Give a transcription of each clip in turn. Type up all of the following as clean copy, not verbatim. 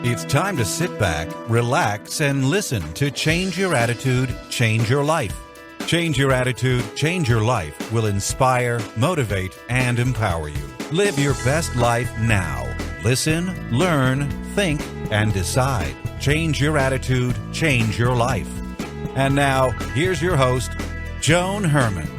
It's time to sit back, relax, and listen to Change Your Attitude, Change Your Life. Change Your Attitude, Change Your Life will inspire, motivate, and empower you. Live your best life now. Listen, learn, think, and decide. Change your attitude, change your life. And now, here's your host, Joan Herman.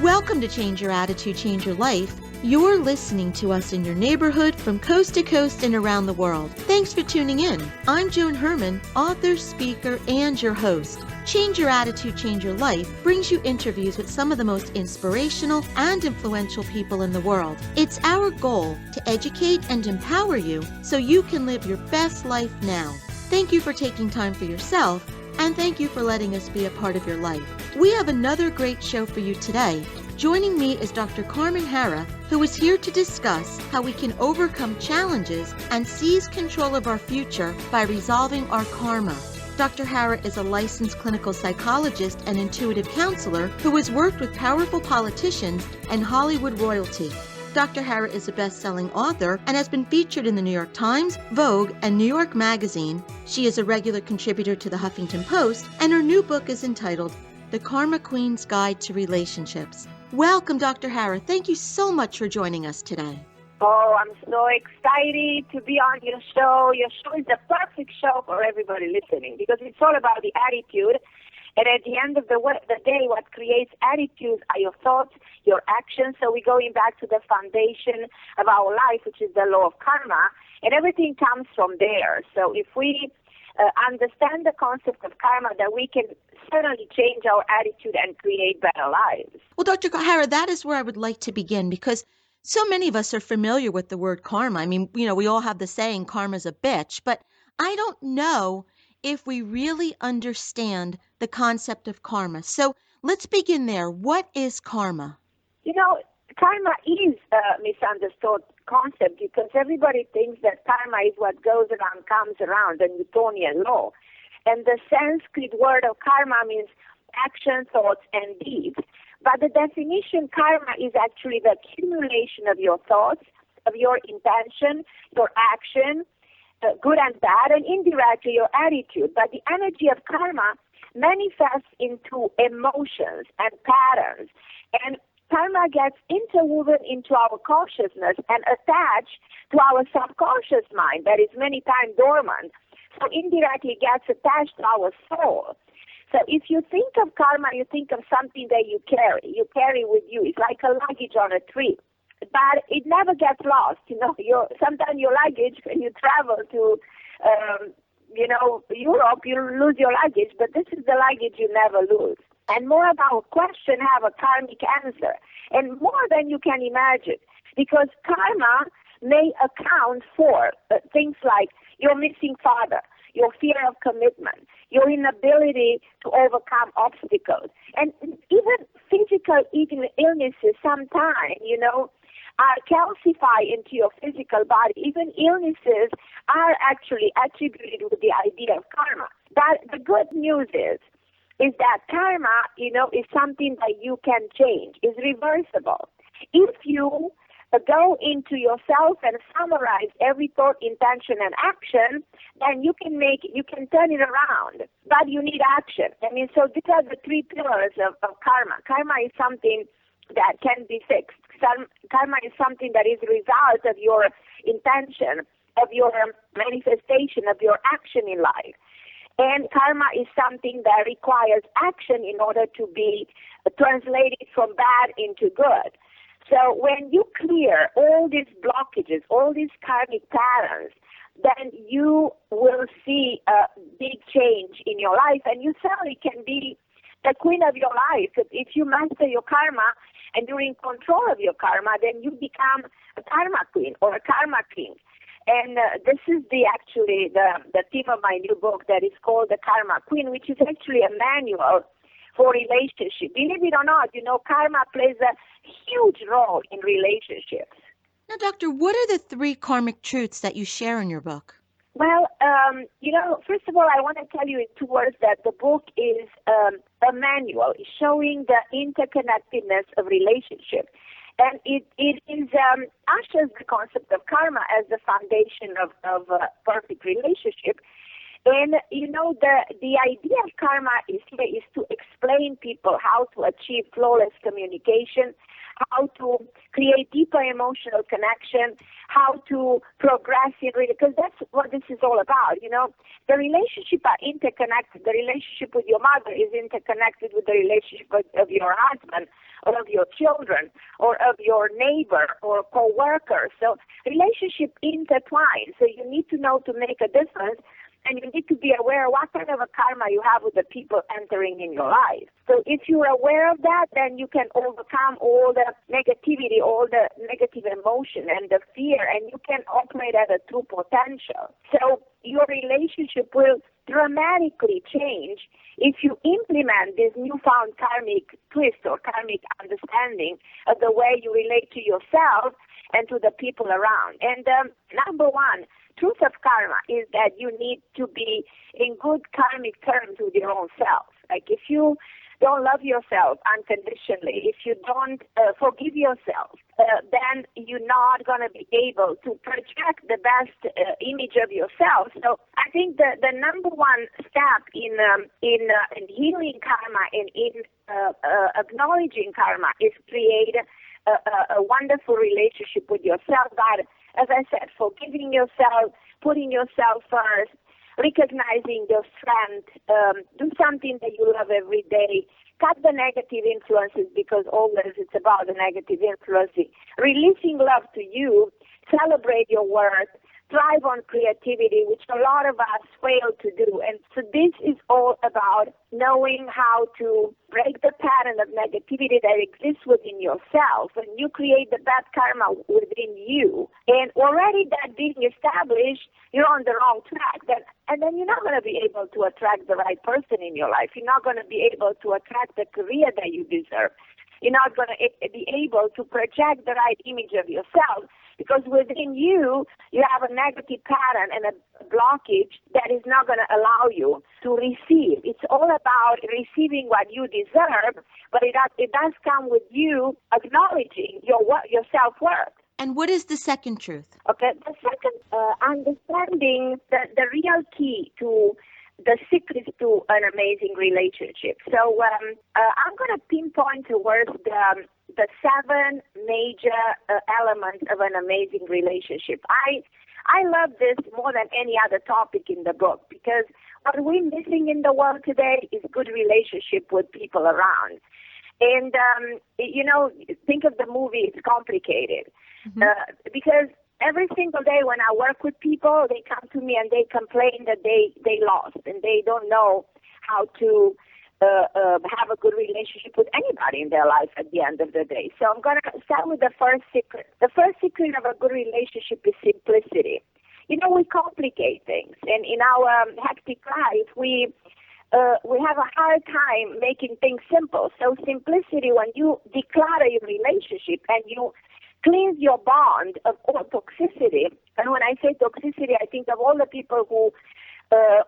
Welcome to Change Your Attitude, Change Your Life. You're listening to us in your neighborhood from coast to coast and around the world. Thanks for tuning in. I'm Joan Herman, author, speaker, and your host. Change Your Attitude, Change Your Life brings you interviews with some of the most inspirational and influential people in the world. It's our goal to educate and empower you so you can live your best life now. Thank you for taking time for yourself, and thank you for letting us be a part of your life. We have another great show for you today. Joining me is Dr. Carmen Harra, who is here to discuss how we can overcome challenges and seize control of our future by resolving our karma. Dr. Harra is a licensed clinical psychologist and intuitive counselor who has worked with powerful politicians and Hollywood royalty. Dr. Harra is a best-selling author and has been featured in the New York Times, Vogue, and New York Magazine. She is a regular contributor to the Huffington Post, and her new book is entitled The Karma Queen's Guide to Relationships. Welcome, Dr. Harra. Thank you so much for joining us today. Oh, I'm so excited to be on your show. Your show is the perfect show for everybody listening because it's all about the attitude. And at the end of the day, what creates attitudes are your thoughts, your actions. So we're going back to the foundation of our life, which is the law of karma, and everything comes from there. So if we understand the concept of karma, then we can certainly change our attitude and create better lives. Well, Dr. Harra, that is where I would like to begin because so many of us are familiar with the word karma. I mean, we all have the saying, karma's a bitch, but I don't know if we really understand the concept of karma. So let's begin there. What is karma? Karma is a misunderstood concept because everybody thinks that karma is what goes around comes around, the Newtonian law. And the Sanskrit word of karma means action, thoughts, and deeds. But the definition, karma is actually the accumulation of your thoughts, of your intention, your action, good and bad, and indirectly your attitude. But the energy of karma manifests into emotions and patterns. And karma gets interwoven into our consciousness and attached to our subconscious mind that is many times dormant. So indirectly gets attached to our soul. So if you think of karma, you think of something that you carry with you. It's like a luggage on a trip. But it never gets lost. Sometimes your luggage, when you travel to, Europe, you lose your luggage, but this is the luggage you never lose. And more of our questions have a karmic answer, and more than you can imagine, because karma may account for things like your missing father, your fear of commitment, your inability to overcome obstacles, and even physical illnesses sometimes, are calcified into your physical body. Even illnesses are actually attributed with the idea of karma. But the good news is that karma, is something that you can change, is reversible. If you go into yourself and summarize every thought, intention, and action, then you can turn it around. But you need action. So these are the three pillars of karma. Karma is something that can be fixed. Karma is something that is a result of your intention, of your manifestation, of your action in life. And karma is something that requires action in order to be translated from bad into good. So when you clear all these blockages, all these karmic patterns, then you will see a big change in your life, and you certainly can be the queen of your life. If you master your karma and you're in control of your karma, then you become a karma queen or a karma king. And this is the theme of my new book that is called The Karma Queen, which is actually a manual for relationship. Believe it or not, karma plays a huge role in relationships. Now, Doctor, what are the three karmic truths that you share in your book? Well, first of all, I want to tell you in 2 words that the book is a manual showing the interconnectedness of relationships. And it ushers the concept of karma as the foundation of a perfect relationship. And, the idea of karma is to explain people how to achieve flawless communication, how to create deeper emotional connection, how to progress in because that's what this is all about. The relationships are interconnected. The relationship with your mother is interconnected with the relationship of your husband or of your children or of your neighbor or co-worker. So relationship intertwine. So you need to know to make a difference. And you need to be aware of what kind of a karma you have with the people entering in your life. So if you're aware of that, then you can overcome all the negativity, all the negative emotion and the fear, and you can operate at a true potential. So your relationship will dramatically change if you implement this newfound karmic twist or karmic understanding of the way you relate to yourself and to the people around. And number one, truth of karma is that you need to be in good karmic terms with your own self. Like if you don't love yourself unconditionally, if you don't forgive yourself, then you're not going to be able to project the best image of yourself. So I think the number one step in healing karma and in acknowledging karma is create a wonderful relationship with yourself. But as I said, forgiving yourself, putting yourself first, recognizing your strength, do something that you love every day, cut the negative influences because always it's about the negative influences, releasing love to you, celebrate your worth, thrive on creativity, which a lot of us fail to do. And so this is all about knowing how to break the pattern of negativity that exists within yourself, and you create the bad karma within you. And already that being established, you're on the wrong track. And then you're not going to be able to attract the right person in your life. You're not going to be able to attract the career that you deserve. You're not going to be able to project the right image of yourself because within you, you have a negative pattern and a blockage that is not going to allow you to receive. It's all about receiving what you deserve, but it does come with you acknowledging your self-worth. And what is the second truth? Okay, the second, understanding the real key to the secret to an amazing relationship. So I'm going to pinpoint towards the 7 major elements of an amazing relationship. I love this more than any other topic in the book because what we're missing in the world today is good relationship with people around. And, think of the movie It's Complicated. Because every single day when I work with people, they come to me and they complain that they lost and they don't know how to have a good relationship with anybody in their life at the end of the day. So I'm going to start with the first secret. The first secret of a good relationship is simplicity. We complicate things, and in our hectic life, we have a hard time making things simple. So simplicity, when you declutter your relationship and you cleanse your bond of all toxicity, and when I say toxicity, I think of all the people who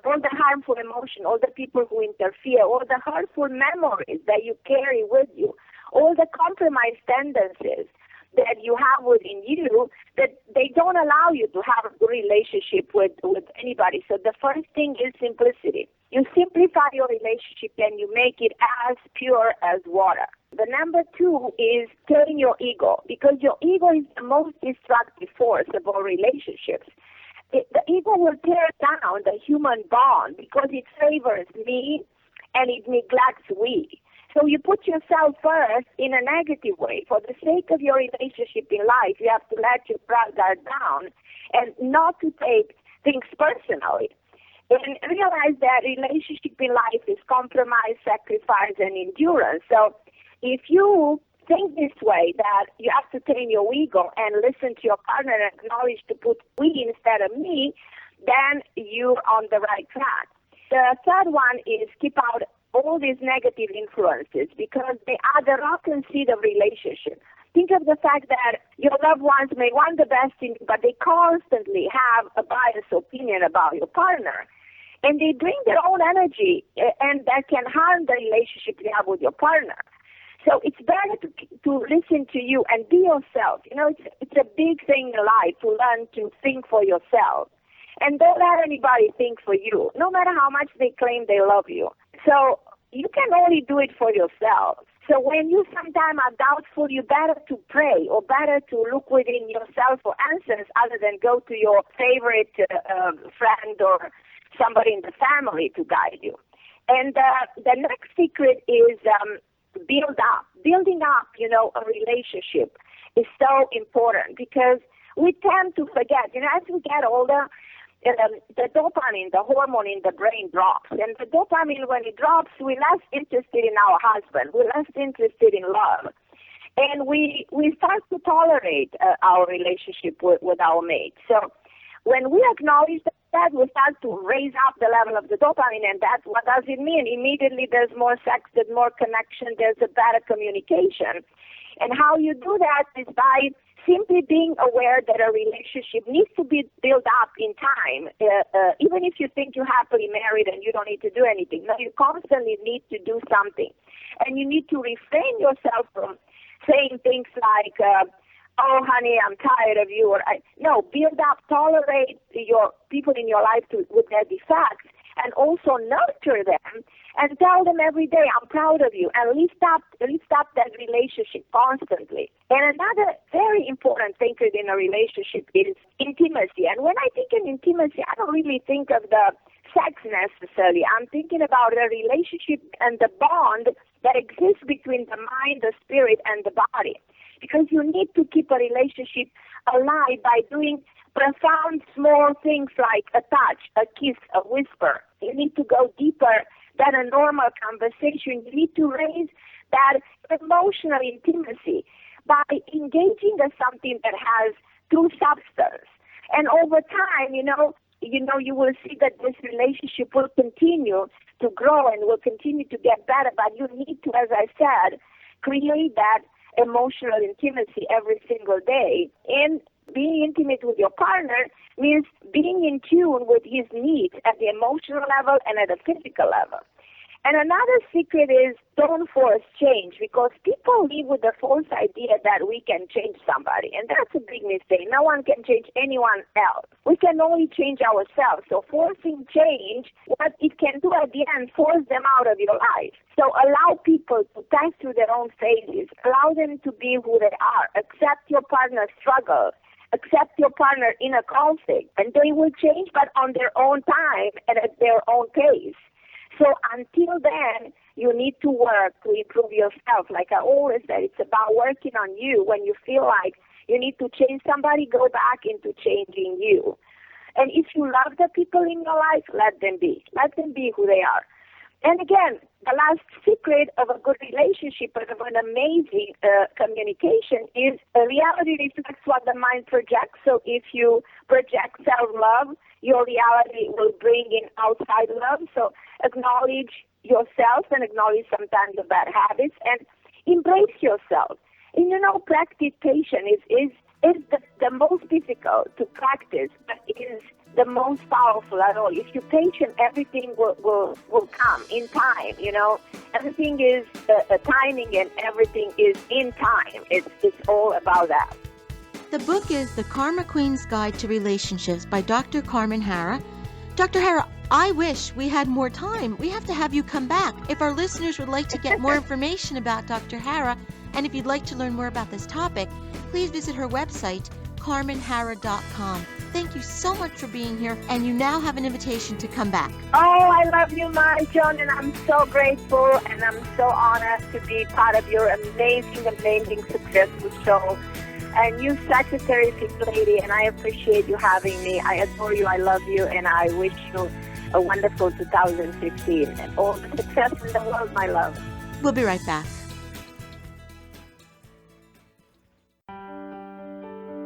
all the harmful emotion, all the people who interfere, all the hurtful memories that you carry with you, all the compromised tendencies that you have within you, that they don't allow you to have a good relationship with anybody. So the first thing is simplicity. You simplify your relationship and you make it as pure as water. The number 2 is killing your ego, because your ego is the most destructive force of all relationships. The ego will tear down the human bond because it favors me and it neglects we. So you put yourself first in a negative way. For the sake of your relationship in life, you have to let your guard down and not to take things personally. And realize that relationship in life is compromise, sacrifice, and endurance. So if you think this way, that you have to tame your ego and listen to your partner and acknowledge to put we instead of me, then you're on the right track. The third one is keep out all these negative influences because they are the rotten seed of relationship. Think of the fact that your loved ones may want the best in you, but they constantly have a biased opinion about your partner. And they bring their own energy, and that can harm the relationship you have with your partner. So it's better to listen to you and be yourself. You know, it's a big thing in life to learn to think for yourself. And don't let anybody think for you, no matter how much they claim they love you. So you can only do it for yourself. So when you sometimes are doubtful, you better to pray or better to look within yourself for answers other than go to your favorite friend or somebody in the family to guide you. And the next secret is building up, you know, a relationship is so important because we tend to forget, you know, as we get older, the dopamine, the hormone in the brain drops. And the dopamine, when it drops, we're less interested in our husband. We're less interested in love. And we start to tolerate our relationship with our mate. So when we acknowledge that, we start to raise up the level of the dopamine. And that, what does it mean? Immediately there's more sex, there's more connection, there's a better communication. And how you do that is by simply being aware that a relationship needs to be built up in time. Even if you think you're happily married and you don't need to do anything, no, you constantly need to do something. And you need to refrain yourself from saying things like, oh, honey, I'm tired of you. No, build up, tolerate your people in your life with their defects, and also nurture them and tell them every day, I'm proud of you, and lift up that relationship constantly. And another very important thing in a relationship is intimacy. And when I think in intimacy, I don't really think of the sex necessarily. I'm thinking about a relationship and the bond that exists between the mind, the spirit, and the body. Because you need to keep a relationship alive by doing profound small things like a touch, a kiss, a whisper. You need to go deeper than a normal conversation. You need to raise that emotional intimacy by engaging in something that has true substance. And over time, you will see that this relationship will continue to grow and will continue to get better. But you need to, as I said, create that emotional intimacy every single day. And being intimate with your partner means being in tune with his needs at the emotional level and at the physical level. And another secret is don't force change, because people live with the false idea that we can change somebody. And that's a big mistake. No one can change anyone else. We can only change ourselves. So forcing change, what it can do at the end, force them out of your life. So allow people to pass through their own phases. Allow them to be who they are. Accept your partner's struggle. Accept your partner in a conflict. And they will change, but on their own time and at their own pace. So until then, you need to work to improve yourself. Like I always said, it's about working on you. When you feel like you need to change somebody, go back into changing you. And if you love the people in your life, let them be. Let them be who they are. And again, the last secret of a good relationship and of an amazing communication is reality reflects what the mind projects. So if you project self-love, your reality will bring in outside love. So acknowledge yourself and acknowledge sometimes your bad habits and embrace yourself. And practice patience is the most difficult to practice, but is the most powerful at all. If you're patient, everything will come in time, Everything is timing and everything is in time. It's all about that. The book is The Karma Queen's Guide to Relationships by Dr. Carmen Harra. Dr. Harra, I wish we had more time. We have to have you come back. If our listeners would like to get more information about Dr. Harra, and if you'd like to learn more about this topic, please visit her website, carmenharra.com. Thank you so much for being here, and you now have an invitation to come back. Oh, I love you, John, and I'm so grateful, and I'm so honored to be part of your amazing, successful show. And you're such a terrific lady, and I appreciate you having me. I adore you, I love you, and I wish you a wonderful 2015 and all the success in the world, my love. We'll be right back.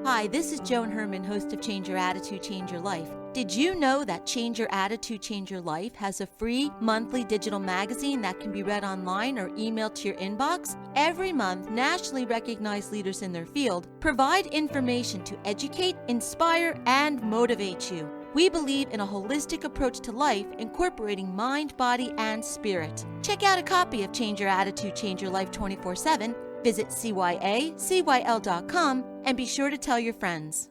Hi, this is Joan Herman, host of Change Your Attitude, Change Your Life. Did you know that Change Your Attitude, Change Your Life has a free monthly digital magazine that can be read online or emailed to your inbox? Every month, nationally recognized leaders in their field provide information to educate, inspire, and motivate you. We believe in a holistic approach to life, incorporating mind, body, and spirit. Check out a copy of Change Your Attitude, Change Your Life 24/7. Visit cyacyl.com and be sure to tell your friends.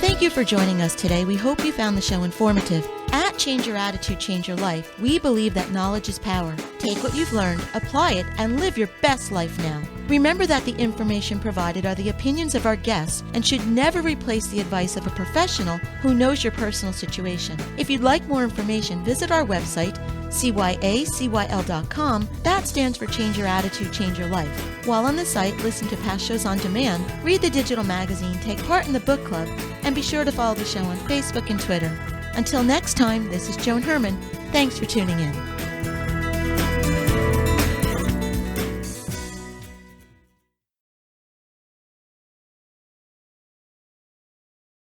Thank you for joining us today. We hope you found the show informative. At Change Your Attitude, Change Your Life, we believe that knowledge is power. Take what you've learned, apply it, and live your best life now. Remember that the information provided are the opinions of our guests and should never replace the advice of a professional who knows your personal situation. If you'd like more information, visit our website, cyacyl.com. That stands for Change Your Attitude, Change Your Life. While on the site, listen to past shows on demand, read the digital magazine, take part in the book club, and be sure to follow the show on Facebook and Twitter. Until next time, this is Joan Herman. Thanks for tuning in.